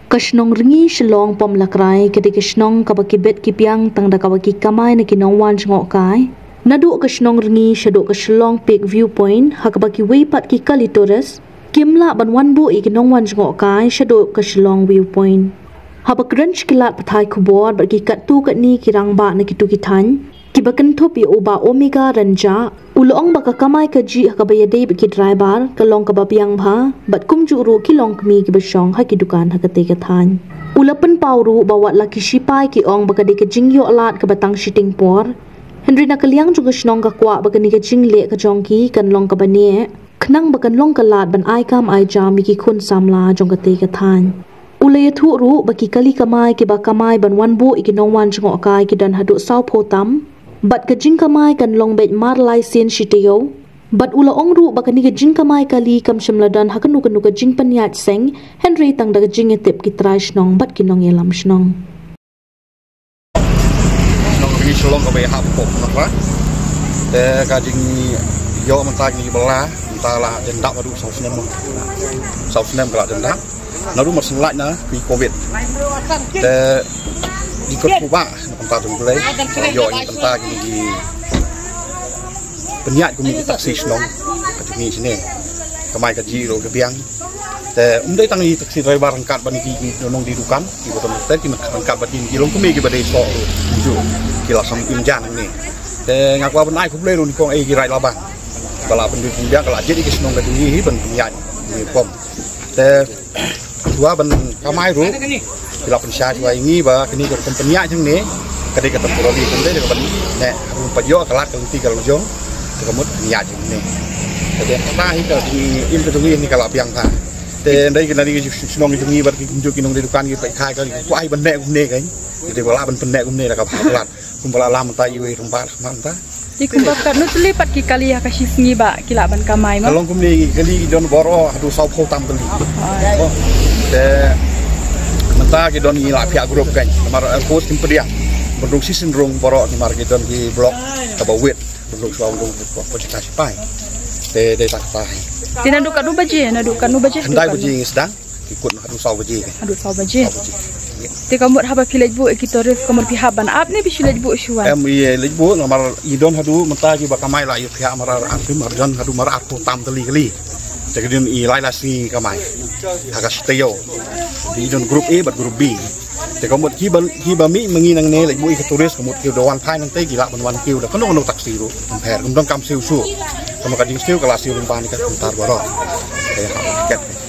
Kasnong ringi shalong pom lakrai kedi kasnong kabakibet kipiang tang da kabaki kamay na kinongwan ngok kai nadu kasnong ringi shado kashlong peak viewpoint hakabaki weipat ki kali tourist kimla banwan bu ikinongwan ngok kai shado kashlong viewpoint habakrench kilat pathai khubor baki katu katni kirang ba na kitu kithan kibakan thop i oba omega ranja ulong baka kamay kaji hakabayade baki driver kalong kababiang bha bat kumjuru kilong kmi kibashong haki dukan hakate kathan ulapan pawru bawat laki sipai ki ong baka de kajingyo alat kabatang shiting por Henry nakaliang juga shnong ka kwa baka ni kajing le kajongki kanlong kabanie khnang bakan long kalat ban ai kam ai jam ki khun samla jongkate kathan ulay thu ru baki kali kamay ki bakamay ban wanbu ikinongwan jngok kai ki dan hadu saw photam bat kajing kamay kan long bet mar lai sin shiteo bat ula ongru bakani kajing kamay kali kam shamladan hakanu kanu kajing panyat seng Henry tang da kajing etep ki try shnong bat kinong elam shnong nong ri shlong ka be hap pop nakwa te kajing yo mentag ni bala entala dendak madu sau snem kala dendak naru maslak na ki covid te ikut kubah tempat mulai yo ini tempat di penyiat kami taksi senong ke sini kemai kaji lo kebiang te umdai tangi taksi driver angkat bani ki nong di dukan di botol teh ki angkat bani ki long kumi ki badai so ju kila sam injan ni te ngakwa benai ku blero ni kong ai ki rai labang bala penduduk dia kala jadi ki senong ke ni ben penyiat ni pom te dua ben kamai ru kila pensya jua ini ba kini ko penyiat jeng ni kadi kata puroli kende de ban ne pajo kalat kelti kalau jong kemut penyiat jeng ni jadi ta hi ka di im tu ni ni kala piang ta te ndai kena ni sinong jeng ni bar ki kunjuk kinong di dukan ki pai khai ka ku ai ban ne kum ne kai jadi wala ban pen ne kum ne la ka phalat kum bala lam ta iwe rumpat man ta di kumbab kan nutli pat ki kali ya kasih ngi ba kila ban kamai ma kalong kum ni kali don boro adu sau phau tam kali oh te menta ki don ni la pihak grup kan mar post timpediang bendung sindrong boro ni mar ki don ki blok kabawit bendung suau bendung pojok pai de tak tai tina duk kanu baje na duk kanu baje handai baje sedang ikut adu sau baje adu sau baje te kamut haba pilaj bu ekitoris kamur pihaban ap ne bisilaj bu shuan ye lej bu mar idon hadu menta ki bakamai la yu pihak mar artim marjon hadu mar aku tam teli kali jadi i laila si kamai hagas teo di don grup A bat grup B te kamut ki bami menginang ne lej bu ekitoris kamut ki doan thai nang te gila ban kiu da kono taksi ru per kum dong kam siu su sama kading siu kelas siu lumpan ni ka entar baro kayak tiket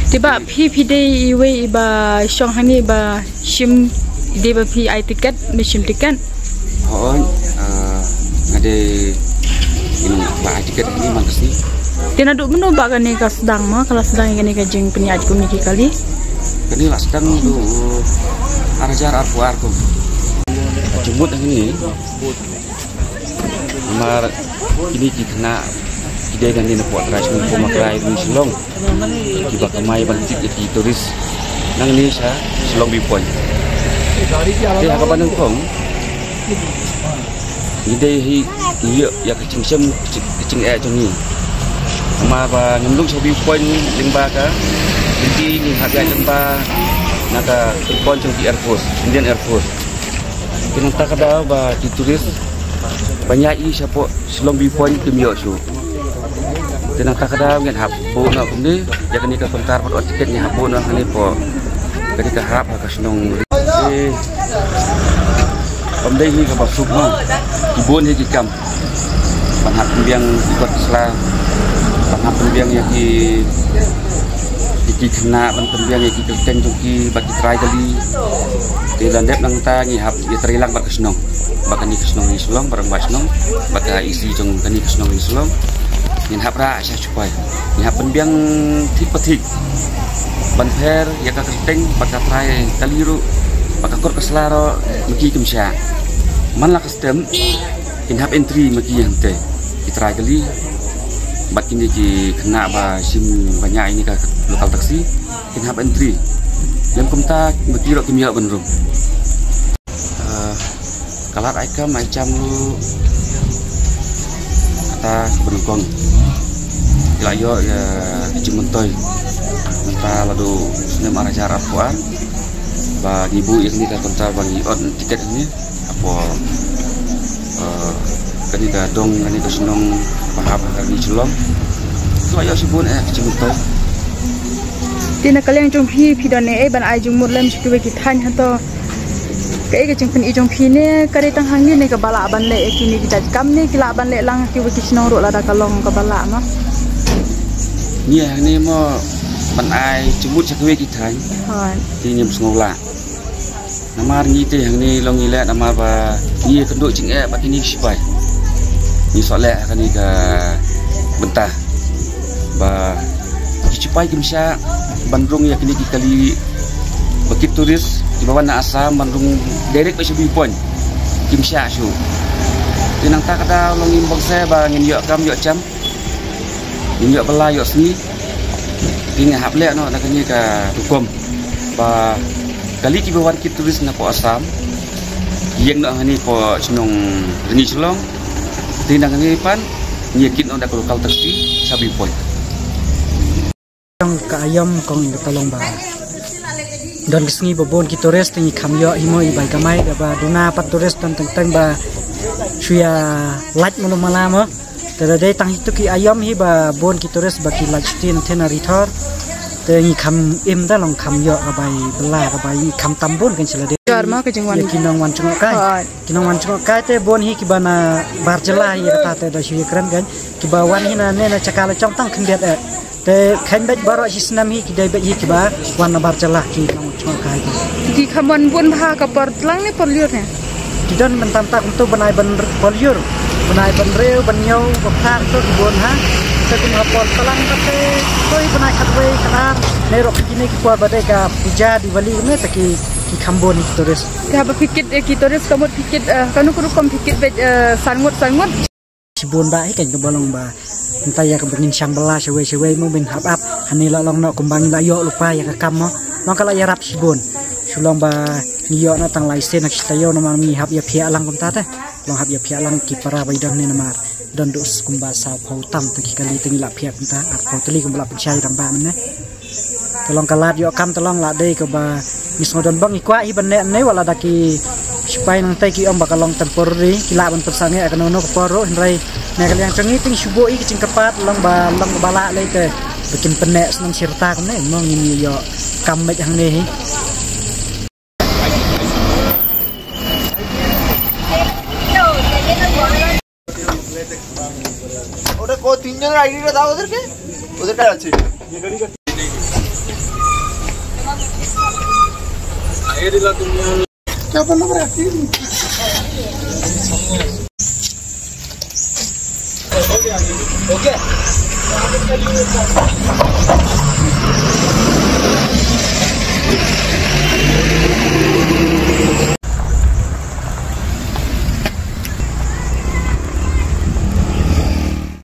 tiba pi de iwe ba shong hani ba shim de ba pi ai tiket me shim tiket oh ngade ini ba ai tiket ini mangkasi tina duk menu ba kan ni ka sedang ma kala sedang ini ka jeng penyiat komiki kali kini lah sedang tu arajar arku jemput ini mar ini kena ide kan ni nak ras ni pemakrai di Selong di bakamai bantik di turis nang ni sa Selong Bipon dia ka banang kong ide hi ya kecing ni ma ba ngundung sa Bipon limba ka hindi ni harga limba naka Bipon di Air Force Indian Air Force kinanta ka daw ba di turis banyak i siapa Selong Bipon kemio su tenang tak ada ngen hapo na kumni ya kani ka kontar pat tiket ni hapo na kani po kani ka harap ka senong pamdai hi ka basuk ma ibon hi kam panhat pembiang ikut sela panhat pembiang yang di kena pembiang yang kita jongki bagi try kali di landep nang ta ngi hap ya terilang bak senong bakani senong ni Selong barang bak senong baka isi jong kani senong ni Selong yang hapra saya cupai yang penbiang tipetik banper ya ka kerteng baka try kaliru baka kor keslaro megi kemsya man la custom in hap entry megi yang te try kali bat kini ki kena ba sim banyak ini ka lokal taksi in hap entry yang kumta megi ro kimia benrum kalat aikam macam lu ta benukong ila yo ya jumuntoy nanta lado nem arajar apuan ba ibu yang ni ka kontra bagi on tiket ini apa kani ka dong kani ka sunong pahap kani celong so ayo sibun jumuntoy tina kalian jong phi done ban ai jong mur lem chikwe ki than ha to cái jong pen i jong phi ne kare tang hang ni ka bala ban le kini ki jat kam ni kila ban le lang ki wi ki snong ro la da kalong ka bala ma ni ni mo ban ai chimut chikwe ki than ti nyem sngola namar ni te hang ni long ni le namar ba ni kendo ching ba kini sipai ni so le kan ni ka bentah ba sipai kimsha bandrung ya kini kali bakit turis di bawah na asam bandrung directไป Shabi Point kimsha shu tinang ta kada long im bang se ba ngin yo kam yo cham ngin yo bala yo sni tinga hap le no na kini ka tukom ba kali ki bawah kit turis na po asam yeng no hani po snong ni chlong tinang ni pan nyekit no da lokal taksi Shabi Point Yang kaayam kong tolong ba don kesni babon ki tores tingi kamyo himo ibai kamai ba duna pat tores tan teng ba suya lat mono malama terade tang itu ki ayam hi ba bon ki tores ba ki lat tin tena ritor tingi kam im da long kamyo abai bela abai kam tambon kan selade jarma ke jengwan kinong wan chungok kai te bon hi ki bana barjela ya kata te da suya keren kan ki ba wan hi na ne na cakala chong tang kendet te khan bet baro si snam hi ki dai bet hi ki ba wan na barjela ki chong kai ki khamon bun bha ka por tlang ni por liur ne ki don mentam tak untuk benai ben por liur benai ben reu ben nyau ko khang to ki bon ha te ki ma por tlang te koi benai khatwe kana ne ro ki ne ki por bade ka puja diwali ne te ki khambon ni tores ka ba pikit ki tores kamot pikit kanu kuru kom pikit bet sangut si bon ba hi kan ke bolong ba entah ya kebenin syambela sewe mo ben hap hani la long no kumbang la yo lupa ya ka kam mo kala ya rap sibon sulong ba niyo na tang laisen nak tayo no mi hap ya phia lang kumta ta long hap ya phia lang ki para ba idang ne namar don dos kumba sa phau tam te ki kali tengi la phia kumta at phau teli kumbla pensai dang ba ne tolong kalat yo kam tolong la dei ko ba misngodon bang ikwa i benne ne wala daki supaya nang tai ki om bakalong temporary kila ban tersange akan ono ko poro hindrai ne kali yang cengi ting subo i kicing kepat long bala le ke bikin penek senang sirta kene mong ini yo kamek yang ne udah kau tinggal ID udah tahu udah kayak sih air di lakunya siapa nomor aksi oke